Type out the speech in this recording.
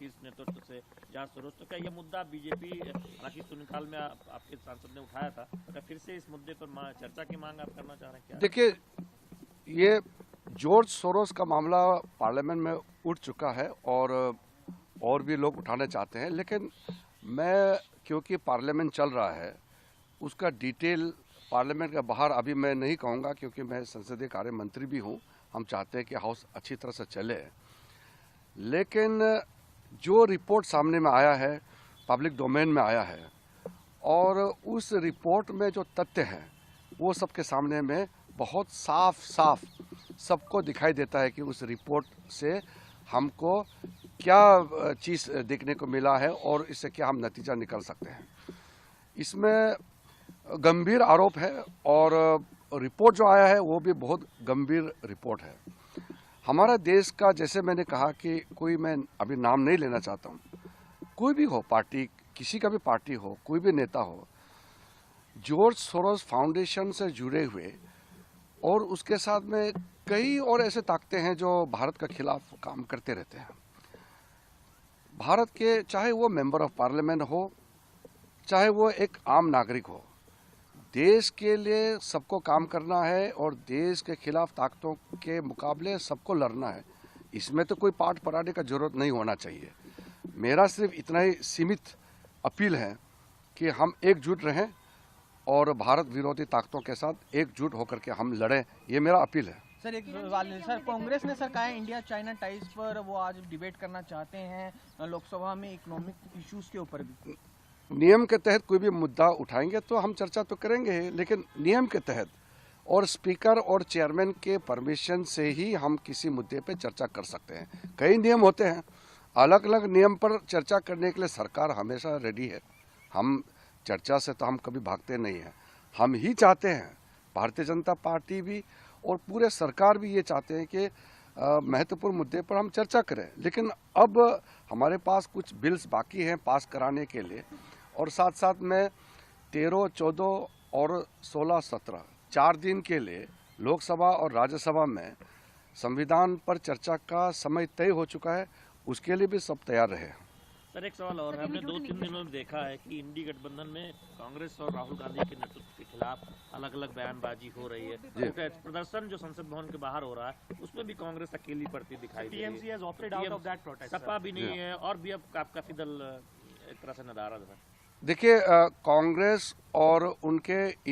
नीतीश नेतृत्व से जहाँ सरोज, तो क्या यह मुद्दा बीजेपी हालांकि शून्यकाल में आपके सांसद ने उठाया था, तो फिर से इस मुद्दे पर चर्चा की मांग आप करना चाह रहे हैं क्या? देखिए, ये जॉर्ज सोरोस का मामला पार्लियामेंट में उठ चुका है और भी लोग उठाना चाहते हैं, लेकिन मैं, क्योंकि पार्लियामेंट चल रहा है, उसका डिटेल पार्लियामेंट के बाहर अभी मैं नहीं कहूँगा, क्योंकि मैं संसदीय कार्य मंत्री भी हूँ। हम चाहते हैं कि हाउस अच्छी तरह से चले, लेकिन जो रिपोर्ट सामने में आया है, पब्लिक डोमेन में आया है, और उस रिपोर्ट में जो तथ्य हैं वो सबके सामने में बहुत साफ साफ सबको दिखाई देता है कि उस रिपोर्ट से हमको क्या चीज़ देखने को मिला है और इससे क्या हम नतीजा निकल सकते हैं। इसमें गंभीर आरोप है और रिपोर्ट जो आया है वो भी बहुत गंभीर रिपोर्ट है। हमारा देश का, जैसे मैंने कहा कि कोई, मैं अभी नाम नहीं लेना चाहता हूँ, कोई भी हो पार्टी, किसी का भी पार्टी हो, कोई भी नेता हो, जॉर्ज सोरोस फाउंडेशन से जुड़े हुए और उसके साथ में कई और ऐसे ताकतें हैं जो भारत के खिलाफ काम करते रहते हैं। भारत के, चाहे वो मेंबर ऑफ पार्लियामेंट हो, चाहे वो एक आम नागरिक हो, देश के लिए सबको काम करना है और देश के खिलाफ ताकतों के मुकाबले सबको लड़ना है। इसमें तो कोई पाठ पढ़ाने का जरूरत नहीं होना चाहिए। मेरा सिर्फ इतना ही सीमित अपील है कि हम एकजुट रहें और भारत विरोधी ताकतों के साथ एकजुट होकर के हम लड़ें, ये मेरा अपील है। सर, एक सवाल है सर, कांग्रेस ने सर कहा है इंडिया चाइना टाइज पर वो आज डिबेट करना चाहते हैं लोकसभा में, इकोनॉमिक इश्यूज के ऊपर भी। नियम के तहत कोई भी मुद्दा उठाएंगे तो हम चर्चा तो करेंगे, लेकिन नियम के तहत और स्पीकर और चेयरमैन के परमिशन से ही हम किसी मुद्दे पे चर्चा कर सकते हैं। कई नियम होते हैं, अलग अलग नियम पर चर्चा करने के लिए सरकार हमेशा रेडी है। हम चर्चा से तो हम कभी भागते नहीं हैं। हम ही चाहते हैं, भारतीय जनता पार्टी भी और पूरे सरकार भी ये चाहते हैं कि महत्वपूर्ण मुद्दे पर हम चर्चा करें, लेकिन अब हमारे पास कुछ बिल्स बाकी हैं पास कराने के लिए, और साथ साथ में 13, 14 और 16, 17 4 दिन के लिए लोकसभा और राज्यसभा में संविधान पर चर्चा का समय तय हो चुका है। उसके लिए भी सब तैयार रहे। सर, एक सवाल और है, हमने 2-3 दिनों में देखा है कि इंडी गठबंधन में कांग्रेस और राहुल गांधी के नेतृत्व के खिलाफ अलग अलग बयानबाजी हो रही है। प्रदर्शन जो संसद भवन के बाहर हो रहा है उसमें भी कांग्रेस अकेली पड़ती दिखाई दे रही है। सपा भी नहीं है और भी अब काफी दल एक तरह से नदारद है। देखिए, कांग्रेस और उनके